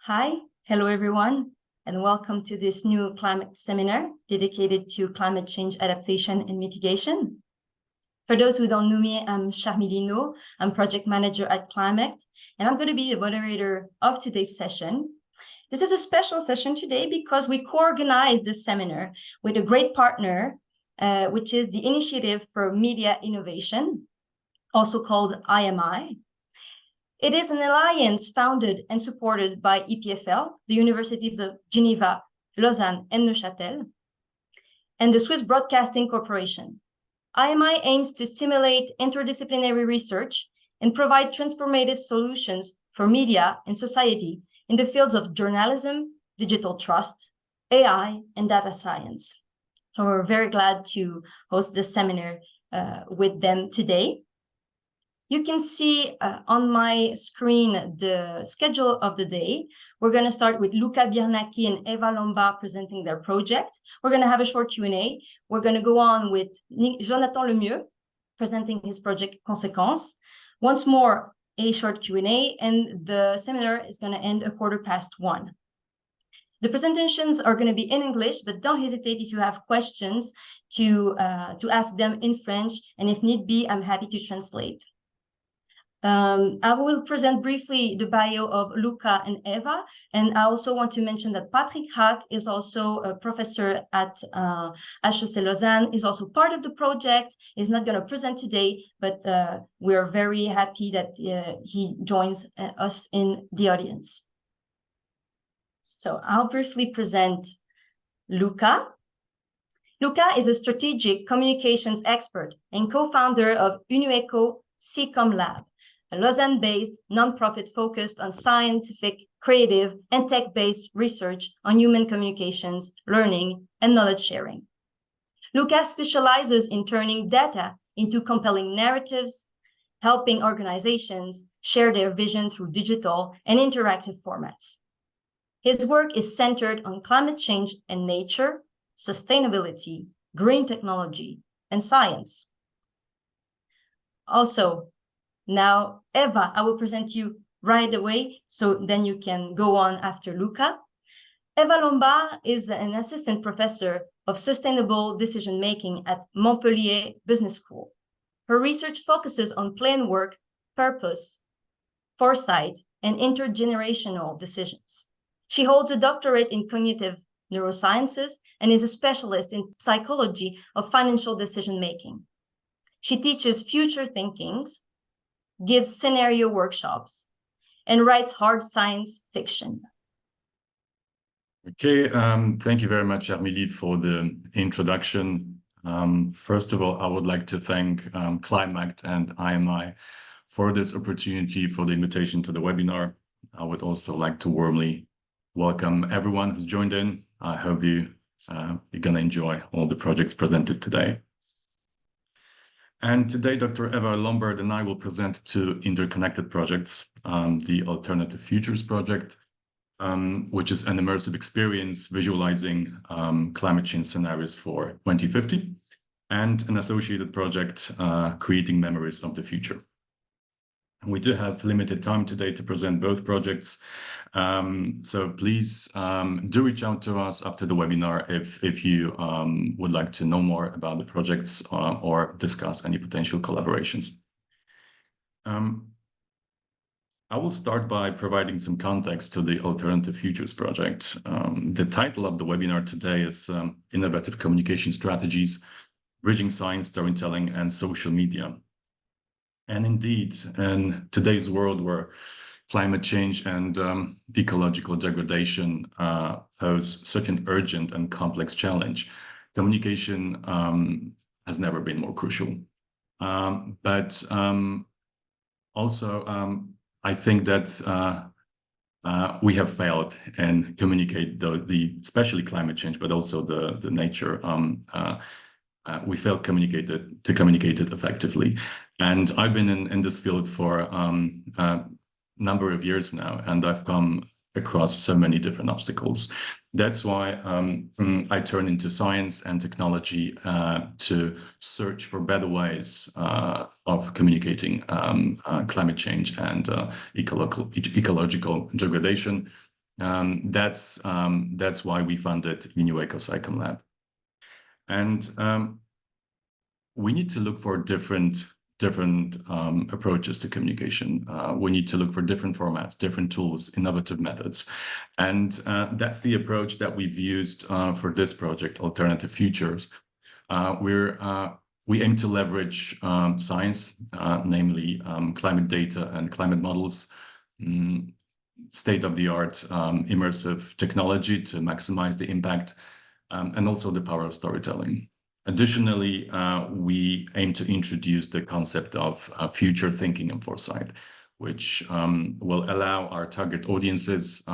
Hi, hello everyone, and welcome to this new climate seminar dedicated to climate change adaptation and mitigation. For those who don't know me, I'm Charmilino. I'm project manager at Climate, and I'm going to be the moderator of today's session. This is a special session today because we co-organized this seminar with a great partner, which is the Initiative for Media Innovation, also called IMI. It is an alliance founded and supported by EPFL, the Universities of Geneva, Lausanne, and Neuchâtel, and the Swiss Broadcasting Corporation. IMI aims to stimulate interdisciplinary research and provide transformative solutions for media and society in the fields of journalism, digital trust, AI, and data science. So we're very glad to host this seminar with them today. You can see on my screen the schedule of the day. We're going to start with Luka Biernacki and Ewa Lombard presenting their project. We're going to have a short Q&A. We're going to go on with Jonathan Lemieux presenting his project Conséquences. Once more, a short Q&A, and the seminar is going to end 1:15. The presentations are going to be in English, but don't hesitate if you have questions to ask them in French, and if need be, I'm happy to translate. I will present briefly the bio of Luka and Ewa, and I also want to mention that Patrick Hack is also a professor at HEC Lausanne, is also part of the project. He's not going to present today, but we're very happy that he joins us in the audience. So I'll briefly present Luka. Luka is a strategic communications expert and co-founder of I UNUECO Sci-Comm Lab, a Lausanne-based nonprofit focused on scientific, creative, and tech-based research on human communications, learning, and knowledge sharing. Luka specializes in turning data into compelling narratives, helping organizations share their vision through digital and interactive formats. His work is centered on climate change and nature, sustainability, green technology, and science. Also, now, Ewa, I will present you right away, so then you can go on after Luka. Ewa Lombard is an assistant professor of sustainable decision-making at Montpellier Business School. Her research focuses on plan work, purpose, foresight, and intergenerational decisions. She holds a doctorate in cognitive neurosciences and is a specialist in psychology of financial decision-making. She teaches future thinkings, gives scenario workshops, and writes hard science fiction. Okay, thank you very much, Armili, for the introduction. First of all, I would like to thank Climate and IMI for this opportunity, for the invitation to the webinar. I would also like to warmly welcome everyone who's joined in. I hope you're going to enjoy all the projects presented today. And today, Dr. Ewa Lombard and I will present two interconnected projects, the Alternative Futures Project, which is an immersive experience visualizing climate change scenarios for 2050, and an associated project, Creating Memories of the Future. We do have limited time today to present both projects, so please do reach out to us after the webinar if you would like to know more about the projects or discuss any potential collaborations. I will start by providing some context to the Alternative Futures Project. The title of the webinar today is Innovative Communication Strategies, Bridging Science, Storytelling, and Social Media. And indeed, in today's world where climate change and ecological degradation pose such an urgent and complex challenge, communication has never been more crucial. But also, I think that we have failed in communicate especially climate change, but also the nature. We failed to communicate it effectively. And I've been in this field for a number of years now, and I've come across so many different obstacles. That's why I turned into science and technology to search for better ways of communicating climate change and ecological degradation. That's why we funded I UNUECO Sci-Comm Lab. And we need to look for different approaches to communication. We need to look for different formats, different tools, innovative methods. And that's the approach that we've used for this project, Alternative Futures. We aim to leverage science, namely climate data and climate models, state-of-the-art immersive technology to maximize the impact, and also the power of storytelling. Additionally, we aim to introduce the concept of future thinking and foresight, which will allow our target audiences,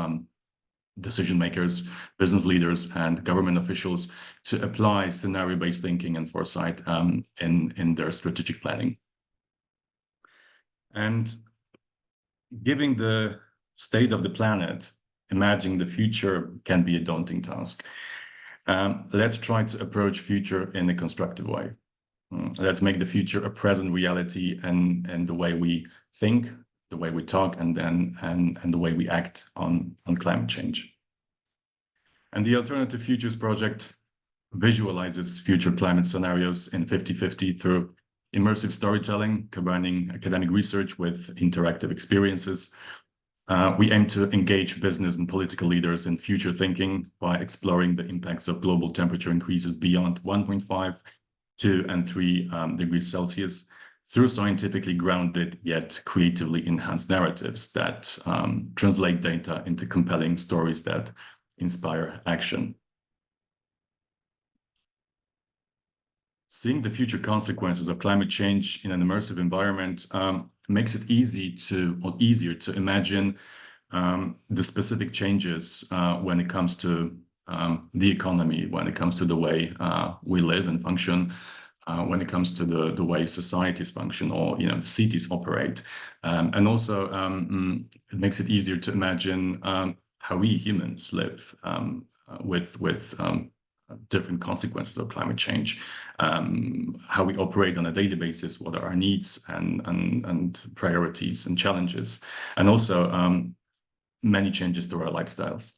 decision makers, business leaders, and government officials to apply scenario-based thinking and foresight in their strategic planning. And given the state of the planet, imagining the future can be a daunting task. Let's try to approach future in a constructive way. Let's make the future a present reality and the way we think, the way we talk, and the way we act on climate change. And the Alternative Futures project visualizes future climate scenarios in 50-50 through immersive storytelling, combining academic research with interactive experiences. We aim to engage business and political leaders in future thinking by exploring the impacts of global temperature increases beyond 1.5, 2, and 3 degrees Celsius through scientifically grounded yet creatively enhanced narratives that translate data into compelling stories that inspire action. Seeing the future consequences of climate change in an immersive environment makes it easier to imagine the specific changes when it comes to the economy, when it comes to the way we live and function, when it comes to the way societies function or cities operate, and also it makes it easier to imagine how we humans live with different consequences of climate change, how we operate on a daily basis, what are our needs and priorities and challenges, and also many changes to our lifestyles.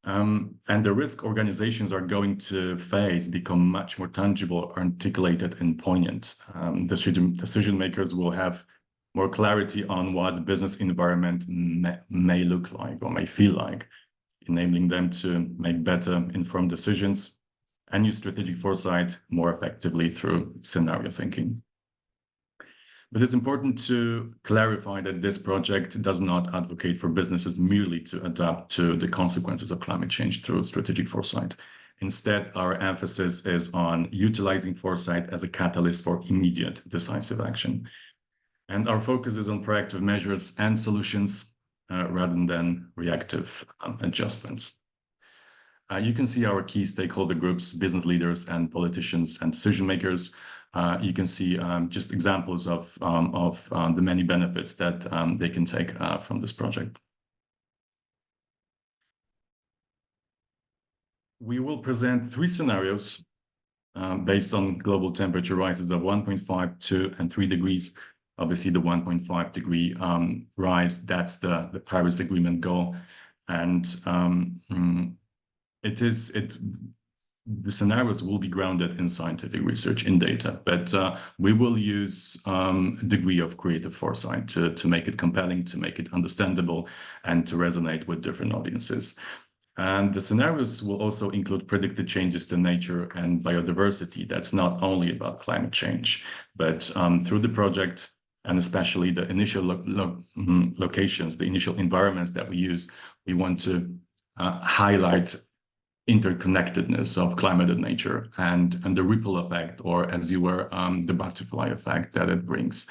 And the risk organizations are going to face become much more tangible, articulated, and poignant. Decision makers will have more clarity on what the business environment may look like or may feel like, enabling them to make better informed decisions and use strategic foresight more effectively through scenario thinking. But it's important to clarify that this project does not advocate for businesses merely to adapt to the consequences of climate change through strategic foresight. Instead, our emphasis is on utilizing foresight as a catalyst for immediate decisive action. And our focus is on proactive measures and solutions rather than reactive adjustments. You can see our key stakeholder groups, business leaders and politicians and decision makers. You can see just examples of the many benefits that they can take from this project. We will present 3 scenarios based on global temperature rises of 1.5, 2, and 3 degrees. Obviously, the 1.5 degree rise, that's the Paris Agreement goal. And the scenarios will be grounded in scientific research, in data, but we will use a degree of creative foresight to make it compelling, to make it understandable, and to resonate with different audiences. And the scenarios will also include predicted changes to nature and biodiversity. That's not only about climate change, but through the project, and especially the initial locations, the initial environments that we use, we want to highlight interconnectedness of climate and nature and the ripple effect, or as you were, the butterfly effect that it brings.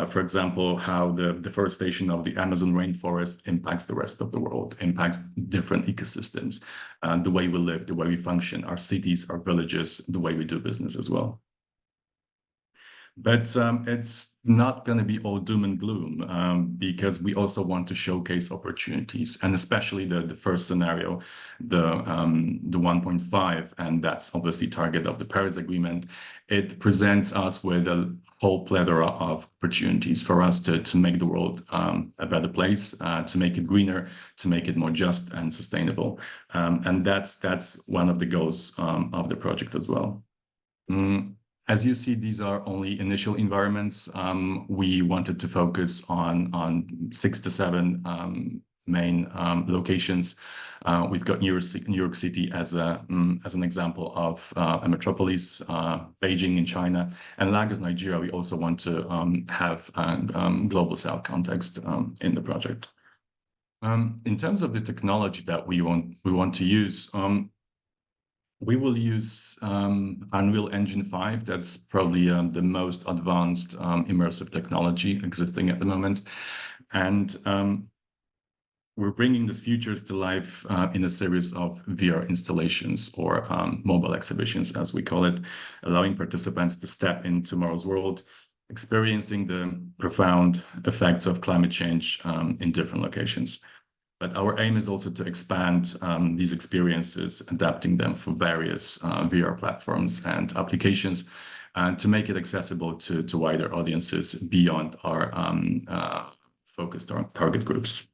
For example, how the deforestation of the Amazon rainforest impacts the rest of the world, impacts different ecosystems, the way we live, the way we function, our cities, our villages, the way we do business as well. But it's not going to be all doom and gloom, because we also want to showcase opportunities, and especially the first scenario, the 1.5, and that's obviously target of the Paris Agreement. It presents us with a whole plethora of opportunities for us to make the world a better place, to make it greener, to make it more just and sustainable. And that's one of the goals of the project as well. As you see, these are only initial environments. We wanted to focus on 6 to 7 main locations. We've got New York City as an example of a metropolis, Beijing in China, and Lagos, Nigeria. We also want to have global South context in the project. In terms of the technology that we want to use, we will use Unreal Engine 5. That's probably the most advanced immersive technology existing at the moment. And we're bringing these features to life in a series of VR installations, or mobile exhibitions, as we call it, allowing participants to step in tomorrow's world, experiencing the profound effects of climate change in different locations. But our aim is also to expand these experiences, adapting them for various VR platforms and applications, and to make it accessible to wider audiences beyond our focused target groups.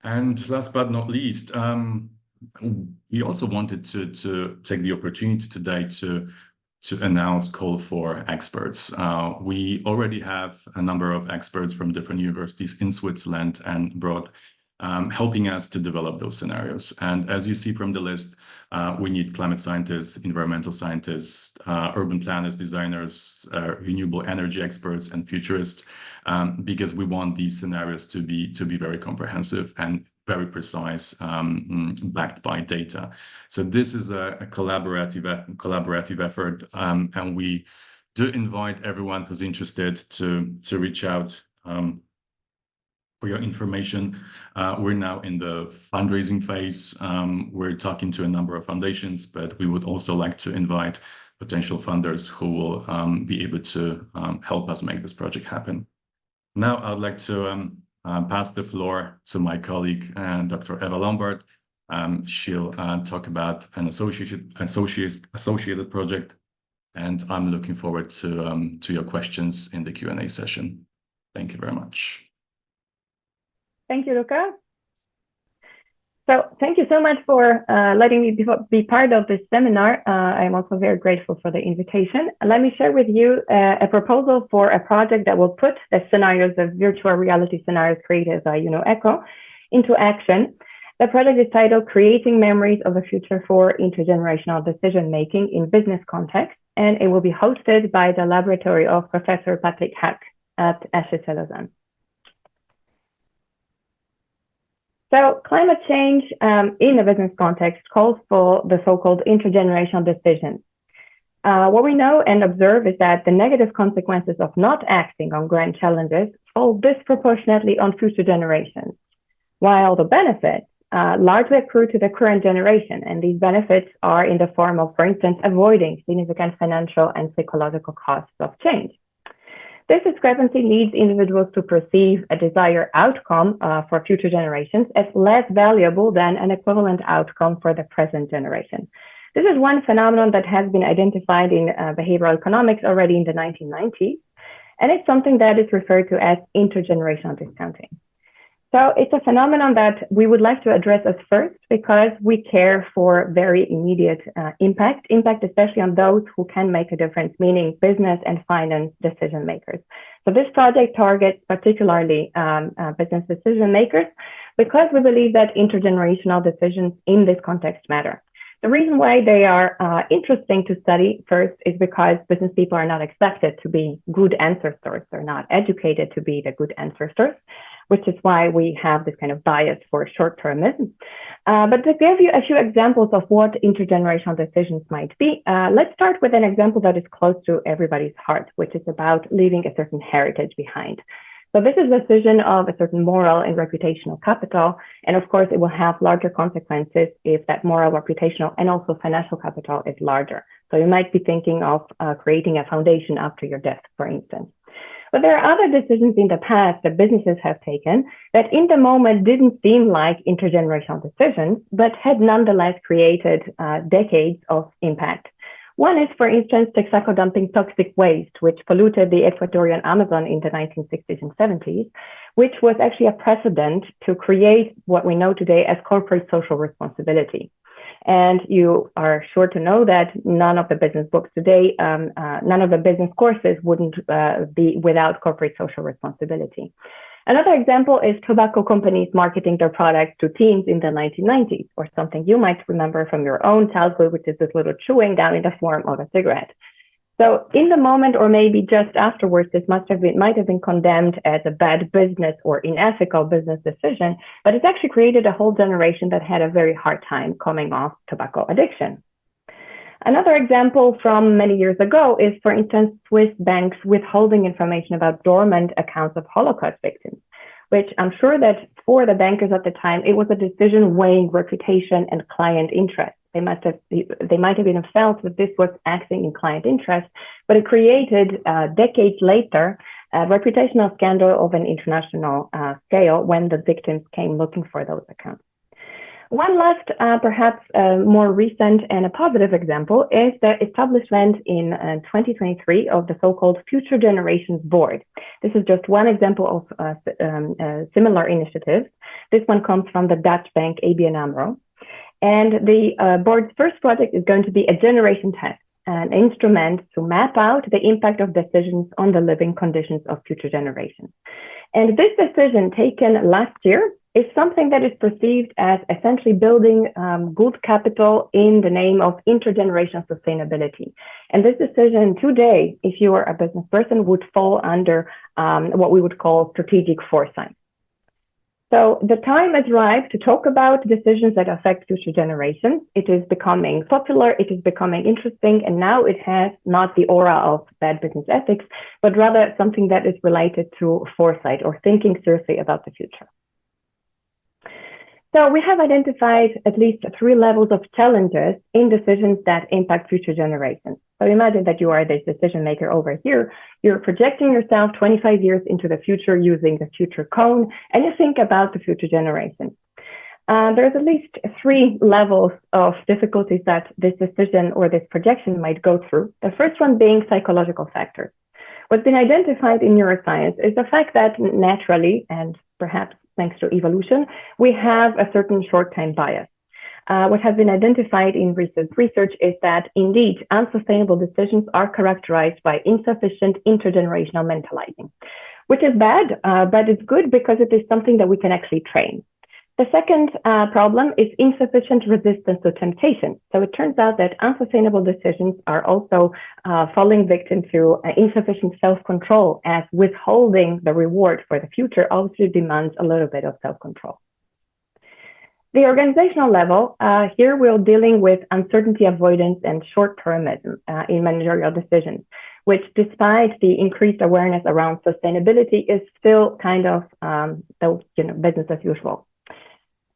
And last but not least, we also wanted to take the opportunity today to announce call for experts. We already have a number of experts from different universities in Switzerland and abroad, helping us to develop those scenarios. And as you see from the list, we need climate scientists, environmental scientists, urban planners, designers, renewable energy experts, and futurists, because we want these scenarios to be very comprehensive and very precise, backed by data. So this is a collaborative effort, and we do invite everyone who's interested to reach out for your information. We're now in the fundraising phase. We're talking to a number of foundations, but we would also like to invite potential funders who will be able to help us make this project happen. Now I'd like to pass the floor to my colleague, Dr. Ewa Lombard. She'll talk about an associated project, and I'm looking forward to your questions in the Q&A session. Thank you very much. Thank you, Luka. So thank you so much for letting me be part of this seminar. I'm also very grateful for the invitation. Let me share with you a proposal for a project that will put the scenarios of virtual reality scenarios created by UNUECO into action. The project is titled Creating Memories of a Future for Intergenerational Decision-Making in Business Context, and it will be hosted by the laboratory of Professor Patrick Hack at HEC Lausanne. So climate change in a business context calls for the so-called intergenerational decisions. What we know and observe is that the negative consequences of not acting on grand challenges fall disproportionately on future generations, while the benefits largely accrue to the current generation. And these benefits are in the form of, for instance, avoiding significant financial and psychological costs of change. This discrepancy leads individuals to perceive a desired outcome for future generations as less valuable than an equivalent outcome for the present generation. This is one phenomenon that has been identified in behavioral economics already in the 1990s, and it's something that is referred to as intergenerational discounting. So it's a phenomenon that we would like to address at first because we care for very immediate impact especially on those who can make a difference, meaning business and finance decision makers. So this project targets particularly business decision makers because we believe that intergenerational decisions in this context matter. The reason why they are interesting to study first is because business people are not expected to be good answer source. They're not educated to be the good answer source, which is why we have this kind of bias for short-termism. But to give you a few examples of what intergenerational decisions might be, let's start with an example that is close to everybody's heart, which is about leaving a certain heritage behind. So this is a decision of a certain moral and reputational capital. And of course, it will have larger consequences if that moral, reputational, and also financial capital is larger. So you might be thinking of creating a foundation after your death, for instance. But there are other decisions in the past that businesses have taken that in the moment didn't seem like intergenerational decisions, but had nonetheless created decades of impact. One is, for instance, Texaco dumping toxic waste, which polluted the Ecuadorian Amazon in the 1960s and 70s, which was actually a precedent to create what we know today as corporate social responsibility. And you are sure to know that none of the business books today, none of the business courses wouldn't be without corporate social responsibility. Another example is tobacco companies marketing their products to teens in the 1990s, or something you might remember from your own childhood, which is this little chewing down in the form of a cigarette. So in the moment, or maybe just afterwards, this might have been condemned as a bad business or unethical business decision, but it's actually created a whole generation that had a very hard time coming off tobacco addiction. Another example from many years ago is, for instance, Swiss banks withholding information about dormant accounts of Holocaust victims, which I'm sure that for the bankers at the time, it was a decision weighing reputation and client interest. They might have even felt that this was acting in client interest, but it created decades later a reputational scandal of an international scale when the victims came looking for those accounts. One last, perhaps more recent and a positive example is the establishment in 2023 of the so-called Future Generations Board. This is just one example of similar initiatives. This one comes from the Dutch bank ABN AMRO. And the board's first project is going to be a generation test, an instrument to map out the impact of decisions on the living conditions of future generations. And this decision taken last year is something that is perceived as essentially building good capital in the name of intergenerational sustainability. And this decision today, if you are a business person, would fall under what we would call strategic foresight. So the time is ripe to talk about decisions that affect future generations. It is becoming popular, it is becoming interesting, and now it has not the aura of bad business ethics, but rather something that is related to foresight or thinking seriously about the future. So we have identified at least 3 levels of challenges in decisions that impact future generations. So imagine that you are this decision maker over here. You're projecting yourself 25 years into the future using the future cone, and you think about the future generations. There's at least 3 levels of difficulties that this decision or this projection might go through. The first one being psychological factors. What's been identified in neuroscience is the fact that naturally, and perhaps thanks to evolution, we have a certain short-time bias. What has been identified in recent research is that indeed unsustainable decisions are characterized by insufficient intergenerational mentalizing, which is bad, but it's good because it is something that we can actually train. The second problem is insufficient resistance to temptation. So it turns out that unsustainable decisions are also falling victim to insufficient self-control, as withholding the reward for the future also demands a little bit of self-control. The organizational level, here we're dealing with uncertainty avoidance and short-termism in managerial decisions, which despite the increased awareness around sustainability is still kind of business as usual.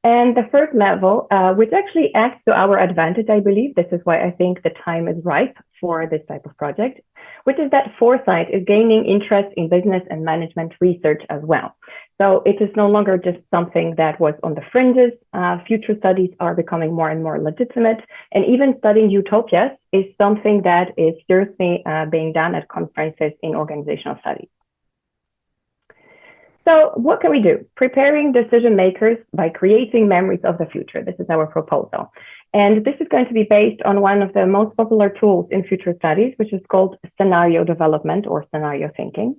And the third level, which actually acts to our advantage, I believe, this is why I think the time is ripe for this type of project, which is that foresight is gaining interest in business and management research as well. So it is no longer just something that was on the fringes. Future studies are becoming more and more legitimate, and even studying utopias is something that is seriously being done at conferences in organizational studies. So what can we do? Preparing decision makers by creating memories of the future. This is our proposal. And this is going to be based on one of the most popular tools in future studies, which is called scenario development or scenario thinking.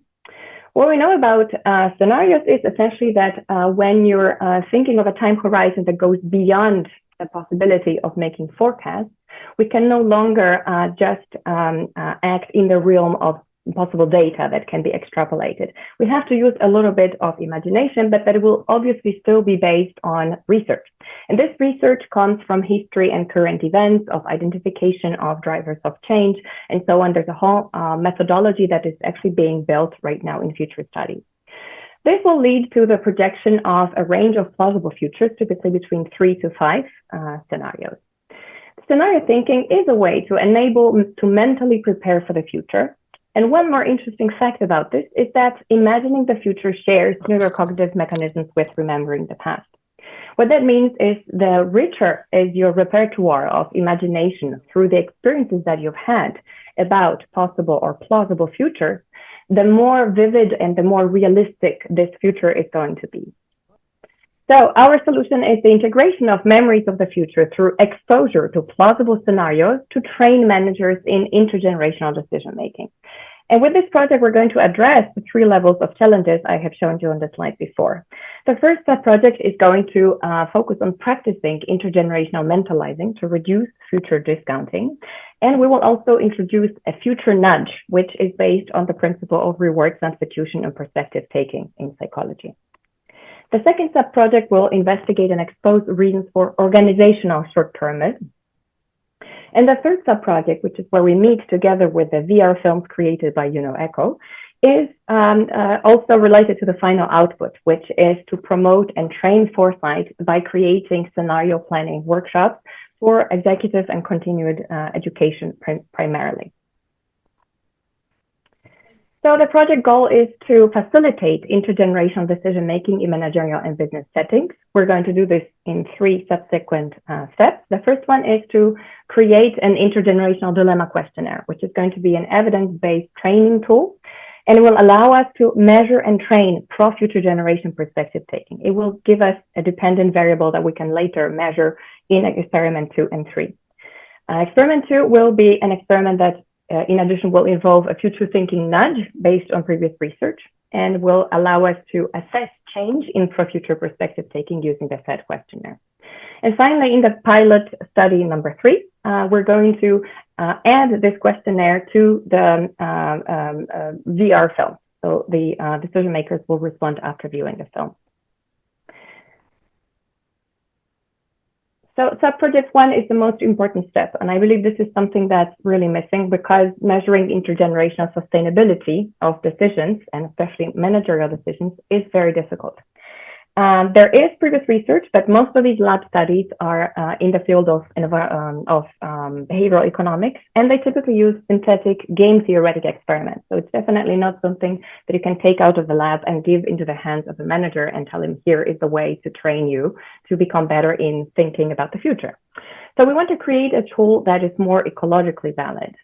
What we know about scenarios is essentially that when you're thinking of a time horizon that goes beyond the possibility of making forecasts, we can no longer just act in the realm of possible data that can be extrapolated. We have to use a little bit of imagination, but that will obviously still be based on research. And this research comes from history and current events, of identification of drivers of change, and so on. There's a whole methodology that is actually being built right now in future studies. This will lead to the projection of a range of plausible futures, typically between 3 to 5 scenarios. Scenario thinking is a way to enable to mentally prepare for the future. And one more interesting fact about this is that imagining the future shares neurocognitive mechanisms with remembering the past. What that means is the richer is your repertoire of imagination through the experiences that you've had about possible or plausible futures, the more vivid and the more realistic this future is going to be. So our solution is the integration of memories of the future through exposure to plausible scenarios to train managers in intergenerational decision making. And with this project, we're going to address the 3 levels of challenges I have shown you on the slide before. The first sub-project is going to focus on practicing intergenerational mentalizing to reduce future discounting. And we will also introduce a future nudge, which is based on the principle of reward substitution and perspective taking in psychology. The second sub-project will investigate and expose reasons for organizational short-termism. And the third sub-project, which is where we meet together with the VR films created by UNUECO, is also related to the final output, which is to promote and train foresight by creating scenario planning workshops for executive and continued education primarily. So the project goal is to facilitate intergenerational decision-making in managerial and business settings. We're going to do this in 3 subsequent steps. The first one is to create an intergenerational dilemma questionnaire, which is going to be an evidence-based training tool, and it will allow us to measure and train pro-future generation perspective taking. It will give us a dependent variable that we can later measure in experiment 2 and 3. Experiment 2 will be an experiment that in addition, will involve a future thinking nudge based on previous research and will allow us to assess change in pro-future perspective taking using the FED questionnaire. And finally, in the pilot study number 3, we're going to add this questionnaire to the VR film. So the decision makers will respond after viewing the film. So sub-project 1 is the most important step, and I believe this is something that's really missing because measuring intergenerational sustainability of decisions, and especially managerial decisions, is very difficult. There is previous research, but most of these lab studies are in the field of behavioral economics, and they typically use synthetic game theoretic experiments. So it's definitely not something that you can take out of the lab and give into the hands of a manager and tell him, here is the way to train you to become better in thinking about the future. So we want to create a tool that is more ecologically valid.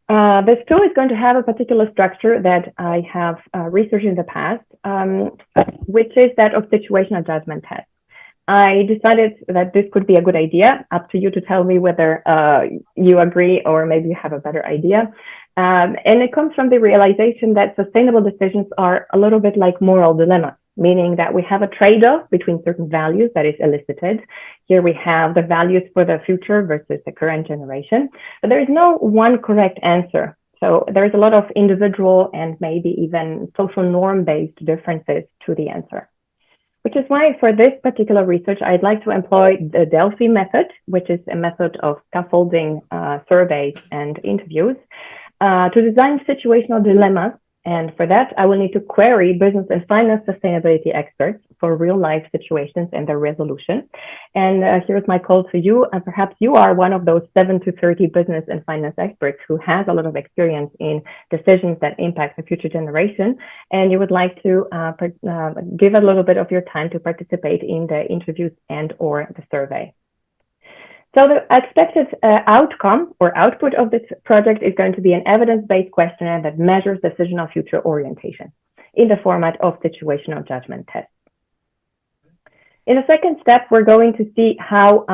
This tool is going to have a particular structure that I have researched in the past, which is that of situational judgment tests. I decided that this could be a good idea. Up to you to tell me whether you agree or maybe you have a better idea. And it comes from the realization that sustainable decisions are a little bit like moral dilemmas, meaning that we have a trade-off between certain values that is elicited. Here we have the values for the future versus the current generation, but there is no one correct answer. So there's a lot of individual and maybe even social norm-based differences to the answer, which is why for this particular research, I'd like to employ the Delphi method, which is a method of scaffolding surveys and interviews to design situational dilemmas. And for that, I will need to query business and finance sustainability experts for real life situations and their resolution. And here's my call to you. And perhaps you are one of those 7 to 30 business and finance experts who has a lot of experience in decisions that impact the future generation. And you would like to give a little bit of your time to participate in the interviews and or the survey. So the expected outcome or output of this project is going to be an evidence-based questionnaire that measures decisional future orientation in the format of situational judgment tests. In the second step, we're going to see how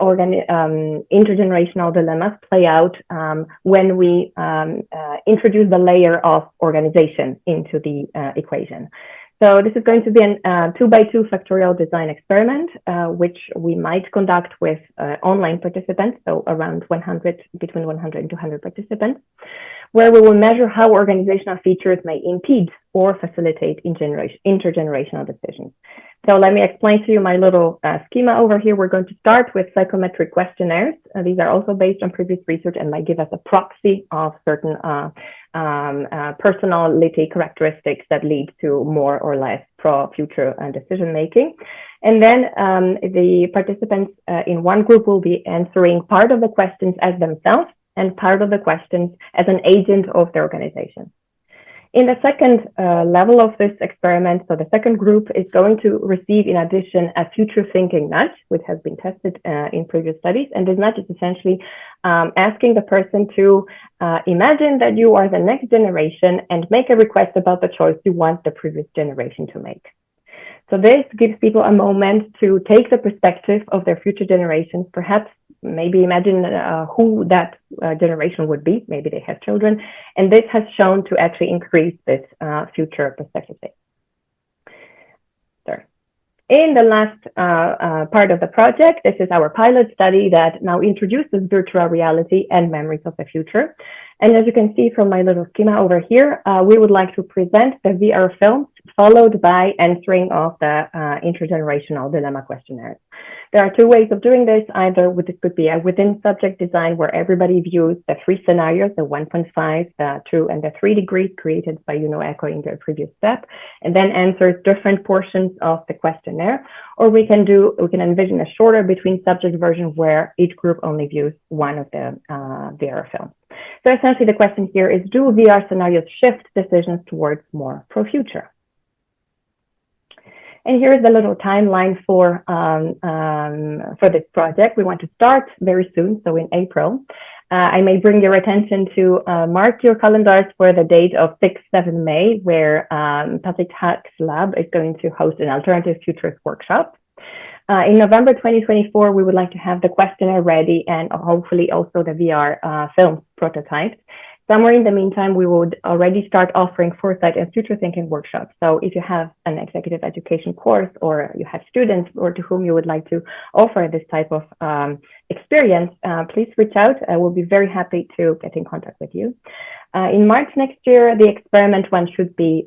intergenerational dilemmas play out when we introduce the layer of organization into the equation. So this is going to be an 2x2 factorial design experiment, which we might conduct with online participants, so around between 100 and 200 participants, where we will measure how organizational features may impede or facilitate intergenerational decisions. So let me explain to you my little schema over here. We're going to start with psychometric questionnaires. These are also based on previous research and might give us a proxy of certain personality characteristics that lead to more or less future decision making. And then the participants in one group will be answering part of the questions as themselves and part of the questions as an agent of the organization. In the second level of this experiment, so the second group is going to receive, in addition, a future thinking nudge, which has been tested in previous studies. And this nudge is essentially asking the person to imagine that you are the next generation and make a request about the choice you want the previous generation to make. So this gives people a moment to take the perspective of their future generations, perhaps maybe imagine who that generation would be. Maybe they have children. And this has shown to actually increase this future perspective. Sorry. In the last part of the project, this is our pilot study that now introduces virtual reality and memories of the future. And as you can see from my little schema over here, we would like to present the VR films followed by answering of the intergenerational dilemma questionnaires. There are two ways of doing this. Either this could be a within subject design where everybody views the three scenarios, the 1.5, the 2, and the 3 degrees created by UNUECO in the previous step, and then answers different portions of the questionnaire. Or we can envision a shorter between subject version where each group only views one of the VR films. So essentially the question here is, do VR scenarios shift decisions towards more pro-future? And here's a little timeline for this project. We want to start very soon, so in April. I may bring your attention to mark your calendars for the date of 6-7 May, where Public Tax Lab is going to host an alternative futures workshop. In November 2024, we would like to have the questionnaire ready and hopefully also the VR films prototyped. Somewhere in the meantime, we would already start offering foresight and future thinking workshops. So if you have an executive education course or you have students or to whom you would like to offer this type of experience, please reach out. I will be very happy to get in contact with you. In March next year, the experiment one should be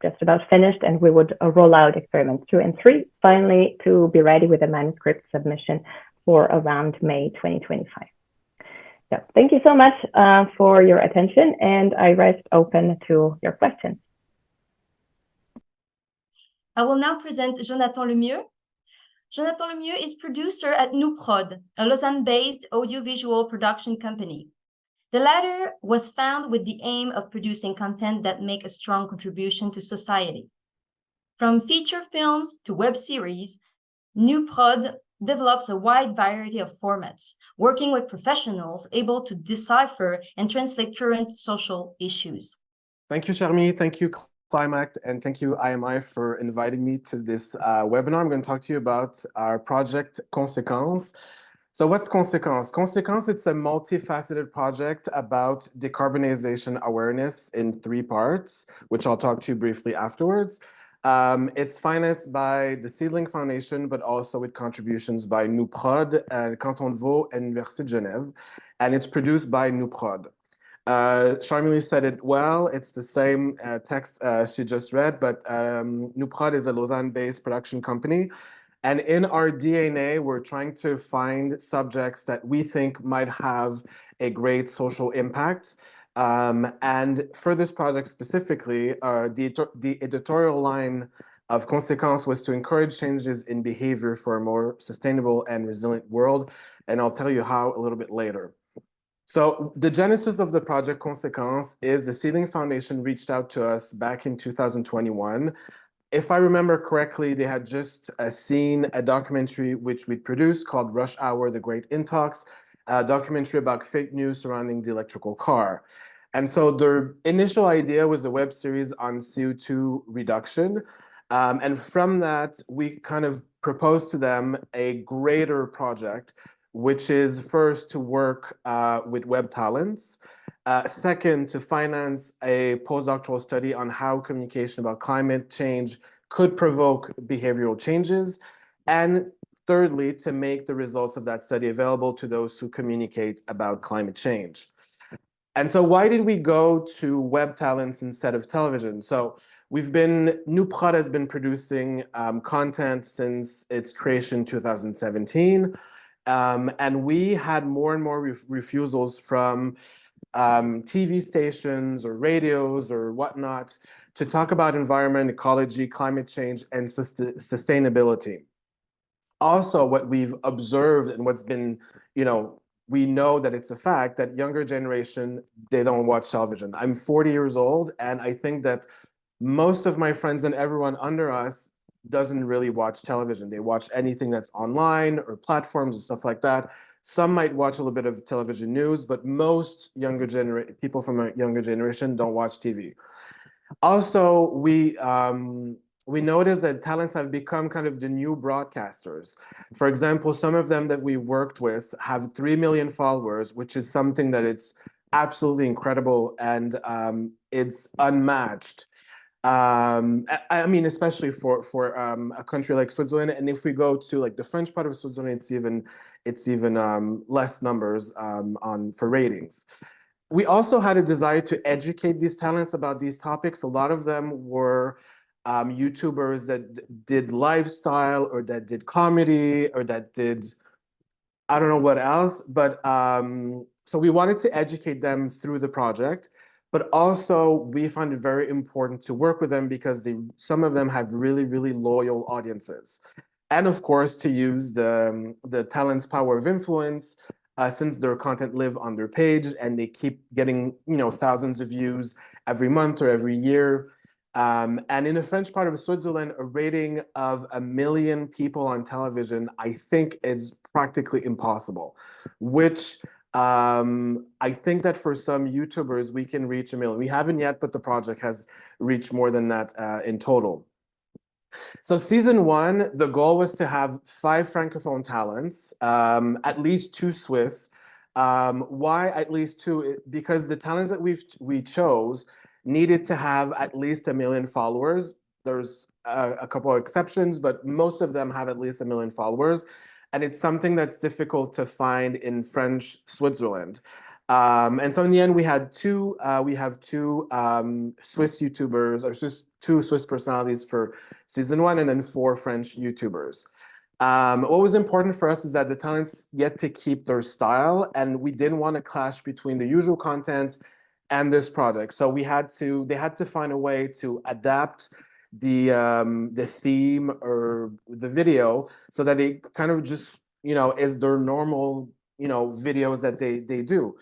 just about finished, and we would roll out experiments 2 and 3, finally to be ready with a manuscript submission for around May 2025. So thank you so much for your attention, and I rest open to your questions. I will now present Jonathan Lemieux. Jonathan Lemieux is producer at Nous, a Lausanne-based audiovisual production company. The latter was founded with the aim of producing content that make a strong contribution to society. From feature films to web series, Nous develops a wide variety of formats, working with professionals able to decipher and translate current social issues. Thank you, Charmy. Thank you, Climact, and thank you, IMI, for inviting me to this webinar. I'm going to talk to you about our project Conséquence. So what's Conséquence? Conséquence, it's a multifaceted project about decarbonization awareness in 3 parts, which I'll talk to you briefly afterwards. It's financed by the Seedling Foundation, but also with contributions by Nous, Canton de Vaud, and Université de Genève, and it's produced by Nous. Charmily said it well. It's the same text she just read, but Nous is a Lausanne-based production company. And in our DNA, we're trying to find subjects that we think might have a great social impact. And for this project specifically, the editorial line of Conséquence was to encourage changes in behavior for a more sustainable and resilient world. And I'll tell you how a little bit later. So the genesis of the project Conséquence is the Seedling Foundation reached out to us back in 2021. If I remember correctly, they had just seen a documentary which we produced called Rush Hour, The Great Intox, a documentary about fake news surrounding the electrical car. And so their initial idea was a web series on CO2 reduction. And from that, we kind of proposed to them a greater project, which is first to work with web talents. Second, to finance a postdoctoral study on how communication about climate change could provoke behavioral changes. And thirdly, to make the results of that study available to those who communicate about climate change. And so why did we go to web talents instead of television? So Nous has been producing content since its creation in 2017. And we had more and more refusals from TV stations or radios or whatnot to talk about environment, ecology, climate change, and sustainability. Also, what we've observed and what's been, we know that it's a fact that younger generation, they don't watch television. I'm 40 years old, and I think that most of my friends and everyone under us doesn't really watch television. They watch anything that's online or platforms and stuff like that. Some might watch a little bit of television news, but most people from a younger generation don't watch TV. Also, we noticed that talents have become kind of the new broadcasters. For example, some of them that we worked with have 3 million followers, which is something that it's absolutely incredible, and it's unmatched. I mean, especially for a country like Switzerland, and if we go to like the French part of Switzerland, it's even less numbers for ratings. We also had a desire to educate these talents about these topics. A lot of them were YouTubers that did lifestyle or that did comedy or that did, I don't know what else, but so we wanted to educate them through the project. But also, we find it very important to work with them because some of them have really, really loyal audiences. And of course, to use the talent's power of influence, since their content live on their page and they keep getting thousands of views every month or every year. And in the French part of Switzerland, a rating of 1 million people on television, I think is practically impossible, which I think that for some YouTubers, we can reach 1 million. We haven't yet, but the project has reached more than that in total. So season 1, the goal was to have 5 Francophone talents, at least 2 Swiss. Why at least 2? Because the talents that we chose needed to have at least 1 million followers. There's a couple of exceptions, but most of them have at least 1 million followers. And it's something that's difficult to find in French Switzerland. And so in the end, we have two Swiss YouTubers, or 2 Swiss personalities for season 1, and then 4 French YouTubers. What was important for us is that the talents get to keep their style, and we didn't want to clash between the usual content and this project. So they had to find a way to adapt the theme or the video so that it kind of just is their normal videos that they do.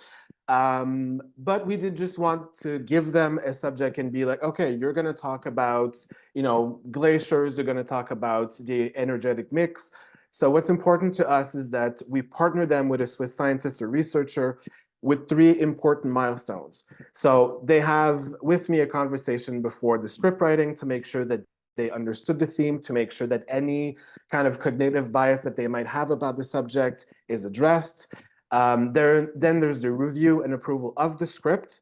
But we did just want to give them a subject and be like, okay, you're going to talk about glaciers, you're going to talk about the energetic mix. So what's important to us is that we partner them with a Swiss scientist or researcher with 3 important milestones. So they have with me a conversation before the script writing to make sure that they understood the theme, to make sure that any kind of cognitive bias that they might have about the subject is addressed. Then there's the review and approval of the script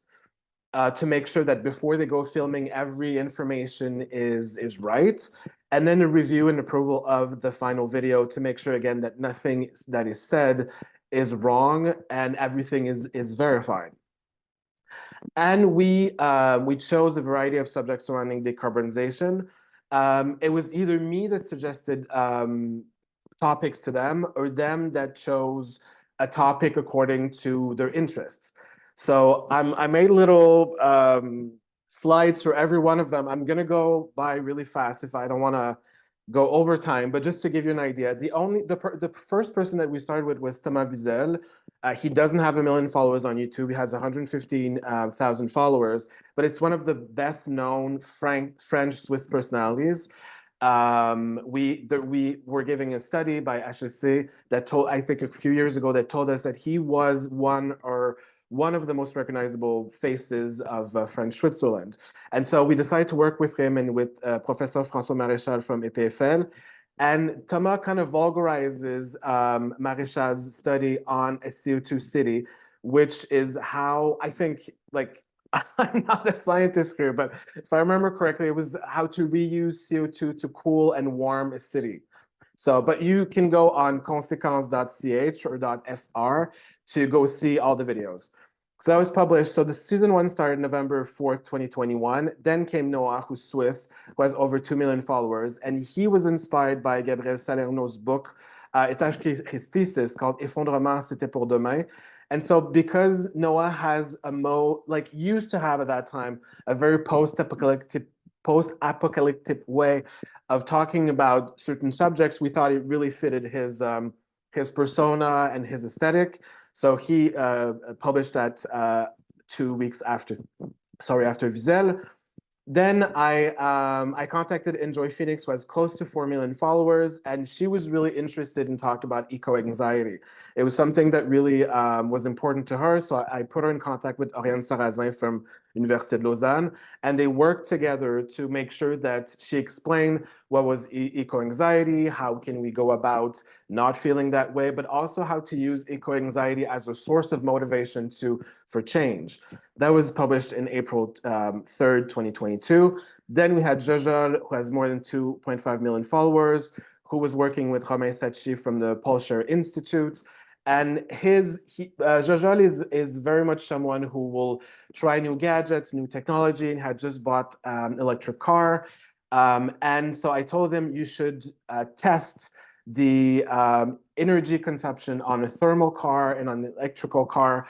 to make sure that before they go filming, every information is right. And then a review and approval of the final video to make sure, again, that nothing that is said is wrong and everything is verified. And we chose a variety of subjects surrounding decarbonization. It was either me that suggested topics to them or them that chose a topic according to their interests. So I made little slides for every one of them. I'm gonna go by really fast if I don't wanna go over time, but just to give you an idea, the first person that we started with was Thomas Wiesel. He doesn't have 1 million followers on YouTube. He has 115,000 followers, but it's one of the best known French Swiss personalities. We were giving a study by HSC that told, I think a few years ago, that told us that he was one of the most recognizable faces of French Switzerland. And so we decided to work with him and with Professor François Maréchal from EPFL. And Thomas kind of vulgarizes Maréchal's study on a CO2 city, which is how, I think, like, I'm not a scientist here, but if I remember correctly, it was how to reuse CO2 to cool and warm a city. So, but you can go on conséquences.ch or .fr to go see all the videos. So that was published. So the season 1 started November 4th, 2021. Then came Noah, who's Swiss, who has over 2 million followers. And he was inspired by Gabriel Salerno's book. It's actually his thesis called Effondrement, c'était pour demain. And so because Noah has used to have at that time, a very post-apocalyptic way of talking about certain subjects, we thought it really fitted his persona and his aesthetic. So he published that 2 weeks after Wiesel. Then I contacted Enjoy Phoenix, who has close to 4 million followers, and she was really interested in talking about eco-anxiety. It was something that really was important to her, so I put her in contact with Oriane Sarrazin from Université de Lausanne, and they worked together to make sure that she explained what was eco-anxiety, how can we go about not feeling that way, but also how to use eco-anxiety as a source of motivation for change. That was published in April 3rd, 2022. Then we had Jojol, who has more than 2.5 million followers, who was working with Romain Sacchi from the Paul Scherrer Institute. And Jojol is very much someone who will try new gadgets, new technology, and had just bought an electric car. And so I told him you should test the energy consumption on a thermal car and on an electrical car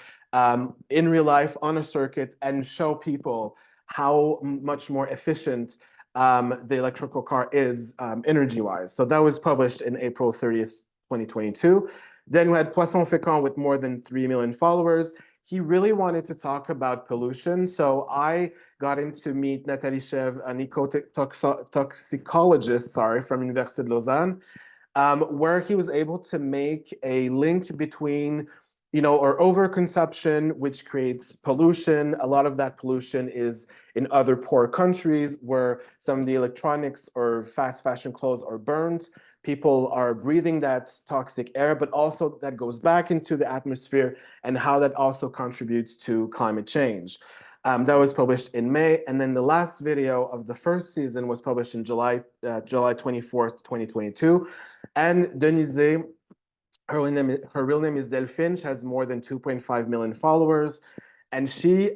in real life on a circuit and show people how much more efficient the electrical car is energy-wise. So that was published in April 30th, 2022. Then we had Poisson Fécond with more than 3 million followers. He really wanted to talk about pollution. So I got him to meet Nathalie Chev, an eco-toxicologist, from Université de Lausanne, where he was able to make a link between or overconsumption, which creates pollution. A lot of that pollution is in other poor countries where some of the electronics or fast fashion clothes are burned. People are breathing that toxic air, but also that goes back into the atmosphere and how that also contributes to climate change. That was published in May. And then the last video of the first season was published in July 24th, 2022. And Denise, her real name is Delphine. She has more than 2.5 million followers. And she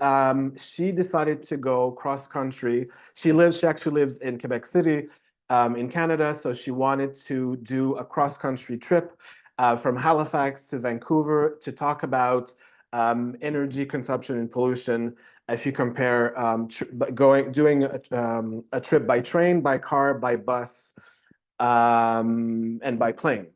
decided to go cross country. She actually lives in Quebec City in Canada. So she wanted to do a cross country trip from Halifax to Vancouver to talk about energy consumption and pollution. If you compare doing a trip by train, by car, by bus, and by plane.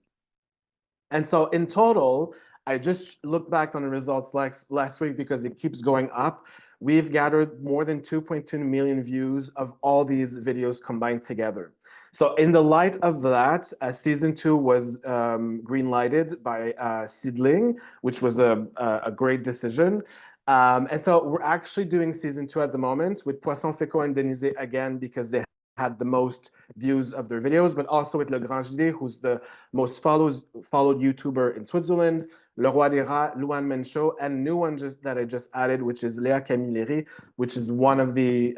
And so in total, I just looked back on the results last week because it keeps going up. We've gathered more than 2.2 million views of all these videos combined together. So in the light of that, season 2 was green-lighted by Seedling, which was a great decision. And so we're actually doing season 2 at the moment with Poisson Fécond and Denise again, because they had the most views of their videos, but also with Le Grand JD, who's the most followed YouTuber in Switzerland, Le Roi des Rats, Luan Mencho, and new one that I just added, which is Léa Camilleri, which is one of the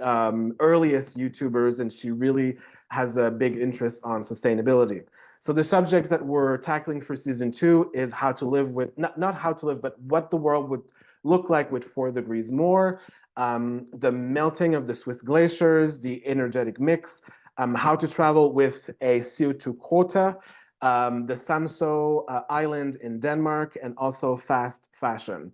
earliest YouTubers, and she really has a big interest on sustainability. So the subjects that we're tackling for season 2 is how to live with, not how to live, but what the world would look like with 4 degrees more, the melting of the Swiss glaciers, the energetic mix, how to travel with a CO2 quota, the Samso Island in Denmark, and also fast fashion.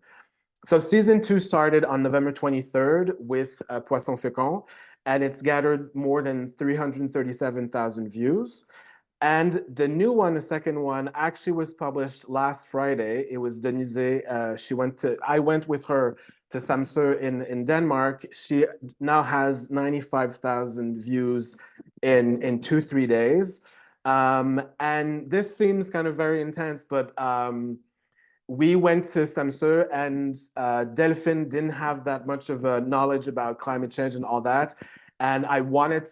So season 2 started on November 23rd with Poisson Fécond, and it's gathered more than 337,000 views. And the new one, the second one, actually was published last Friday. It was Denise. I went with her to Samsø in Denmark. She now has 95,000 views in 2-3 days. And this seems kind of very intense, but we went to Samsø, and Delphine didn't have that much of a knowledge about climate change and all that. And I wanted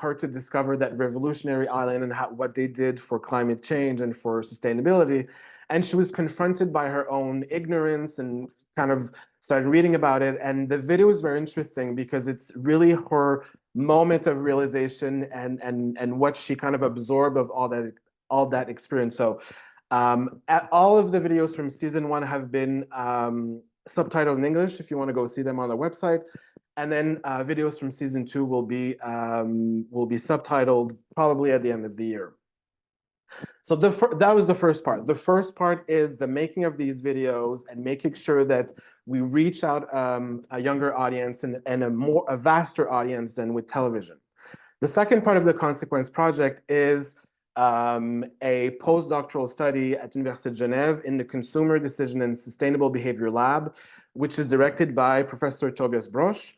her to discover that revolutionary island and what they did for climate change and for sustainability. And she was confronted by her own ignorance and kind of started reading about it. And the video is very interesting because it's really her moment of realization and what she kind of absorbed of all that experience. So all of the videos from season 1 have been subtitled in English if you want to go see them on the website. And then videos from season 2 will be subtitled probably at the end of the year. So that was the first part. The first part is the making of these videos and making sure that we reach out a younger audience and a vaster audience than with television. The second part of the Consequence project is a postdoctoral study at Université de Genève in the Consumer Decision and Sustainable Behavior Lab, which is directed by Professor Tobias Brosch.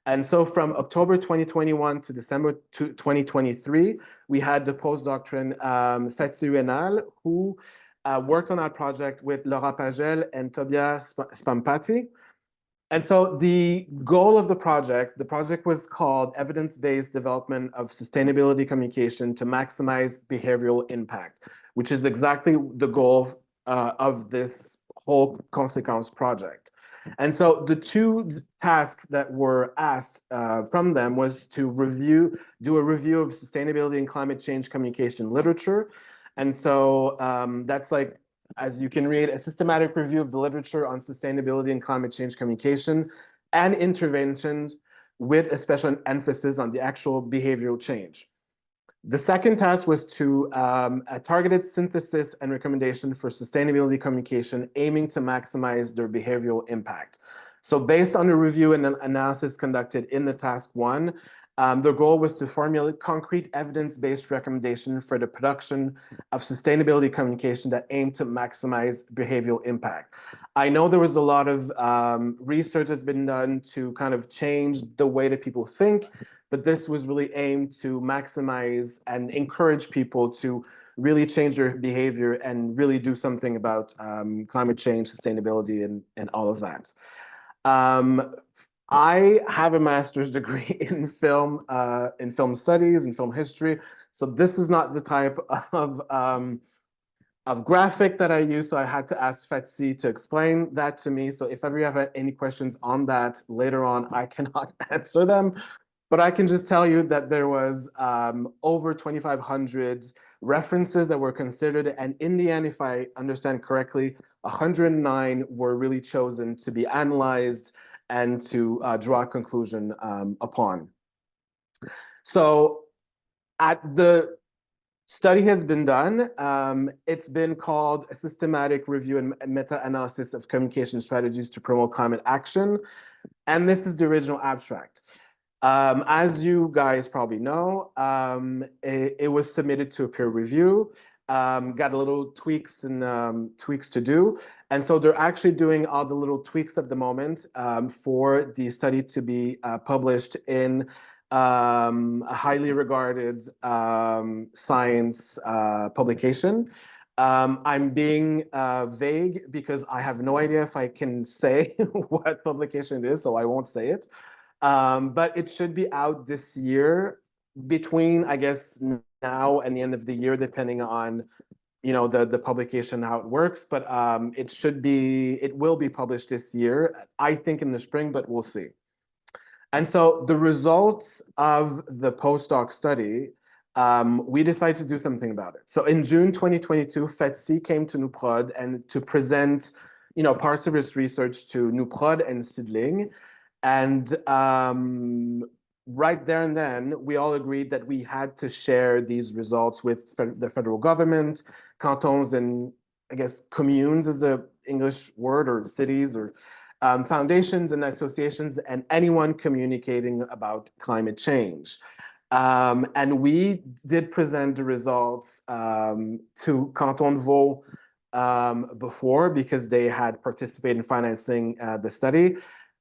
And so from October 2021 to December 2023, we had the postdoctorand Fetsi Uenal, who worked on that project with Laura Pagel and Tobias Spampati. And so the goal of the project was called Evidence-Based Development of Sustainability Communication to Maximize Behavioral Impact, which is exactly the goal of this whole Consequence project. And so the two tasks that were asked from them was to do a review of sustainability and climate change communication literature. And so that's like, as you can read, a systematic review of the literature on sustainability and climate change communication and interventions with a special emphasis on the actual behavioral change. The second task was to a targeted synthesis and recommendation for sustainability communication aiming to maximize their behavioral impact. So based on the review and analysis conducted in the task 1, the goal was to formulate concrete evidence-based recommendation for the production of sustainability communication that aimed to maximize behavioral impact. I know there was a lot of research that's been done to kind of change the way that people think, but this was really aimed to maximize and encourage people to really change their behavior and really do something about climate change, sustainability, and all of that. I have a master's degree in film studies and film history, so this is not the type of graphic that I use, so I had to ask Fetsi to explain that to me. So if ever you have any questions on that later on, I cannot answer them. But I can just tell you that there was over 2,500 references that were considered. And in the end, if I understand correctly, 109 were really chosen to be analyzed and to draw a conclusion upon. So the study has been done. It's been called a systematic review and meta-analysis of communication strategies to promote climate action. And this is the original abstract. As you guys probably know, it was submitted to a peer review, got a little tweaks to do. And so they're actually doing all the little tweaks at the moment for the study to be published in a highly regarded science publication. I'm being vague because I have no idea if I can say what publication it is, so I won't say it. But it should be out this year, between, I guess, now and the end of the year, depending on, you know, the publication, how it works. But it will be published this year, I think in the spring, but we'll see. And so the results of the postdoc study, we decided to do something about it. So in June 2022, Fetsi came to Nous and to present, you know, parts of his research to Nous and Sidling. And right there and then, we all agreed that we had to share these results with the federal government, cantons, and I guess communes is the English word, or cities, or foundations and associations, and anyone communicating about climate change. And we did present the results to Canton de Vaud before, because they had participated in financing the study.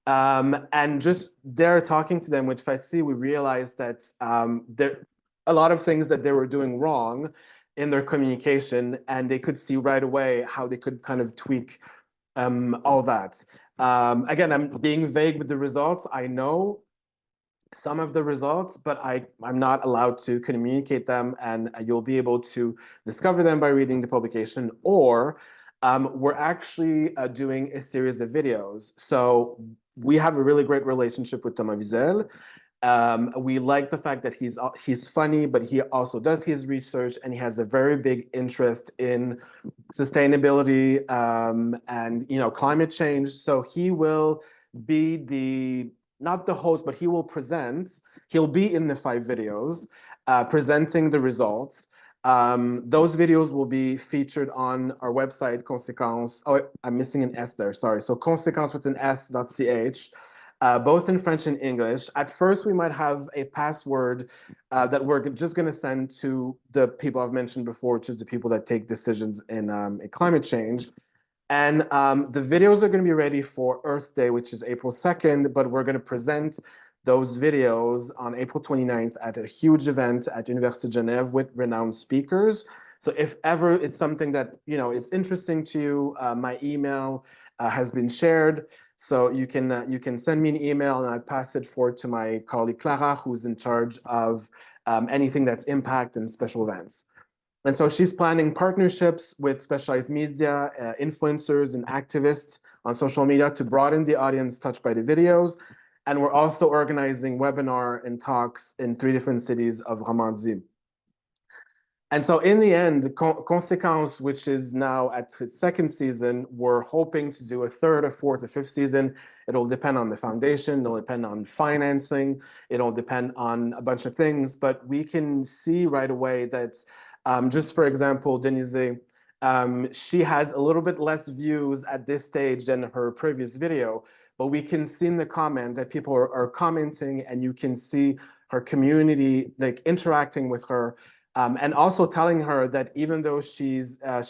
And just there talking to them with Fetsi, we realized that there a lot of things that they were doing wrong in their communication, and they could see right away how they could kind of tweak all that. Again, I'm being vague with the results. I know some of the results, but I'm not allowed to communicate them, and you'll be able to discover them by reading the publication, or we're actually doing a series of videos. So we have a really great relationship with Thomas Wiesel, We like the fact that he's funny, but he also does his research, and he has a very big interest in sustainability and climate change. So he will be not the host, but he will present. He'll be in the 5 videos, presenting the results. Those videos will be featured on our website, Conséquence. Oh, I'm missing an S there, sorry. So Conséquence with an S.ch. Both in French and English. At first, we might have a password that we're just going to send to the people I've mentioned before, which is the people that take decisions in climate change. And the videos are going to be ready for Earth Day, which is April 2nd, but we're going to present those videos on April 29th at a huge event at Université Genève with renowned speakers. So if ever it's something that is interesting to you, my email has been shared. So you can send me an email, and I pass it forward to my colleague Clara, who's in charge of anything that's impact and special events. And so she's planning partnerships with specialized media, influencers, and activists on social media to broaden the audience touched by the videos. And we're also organizing webinar and talks in 3 different cities of Romandie. And so in the end, Conséquence, which is now at its 2nd season, we're hoping to do a 3rd, a 4th, a 5th season. It'll depend on the foundation, it'll depend on financing, it'll depend on a bunch of things, but we can see right away that, just for example, Denise, she has a little bit less views at this stage than her previous video, but we can see in the comment that people are commenting, and you can see her community interacting with her. And also telling her that even though she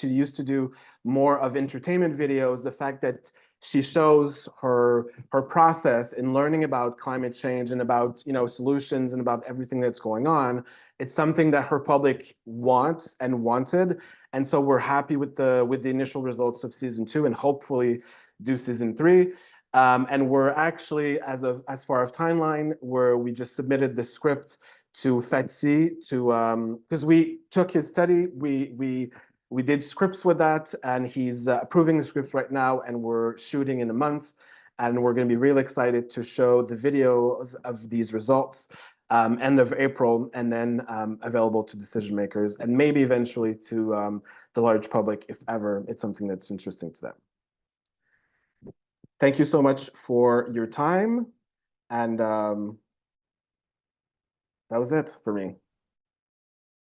used to do more of entertainment videos, the fact that she shows her process in learning about climate change and about solutions and about everything that's going on, it's something that her public wants and wanted. And so we're happy with the initial results of season 2, and hopefully do season 3. And we're actually, as far as timeline, we just submitted the script to FETSI because we took his study, we did scripts with that, and he's approving the scripts right now, and we're shooting in a month, and we're going to be really excited to show the videos of these results end of April, and then available to decision makers, and maybe eventually to the large public if ever it's something that's interesting to them. Thank you so much for your time, and that was it for me.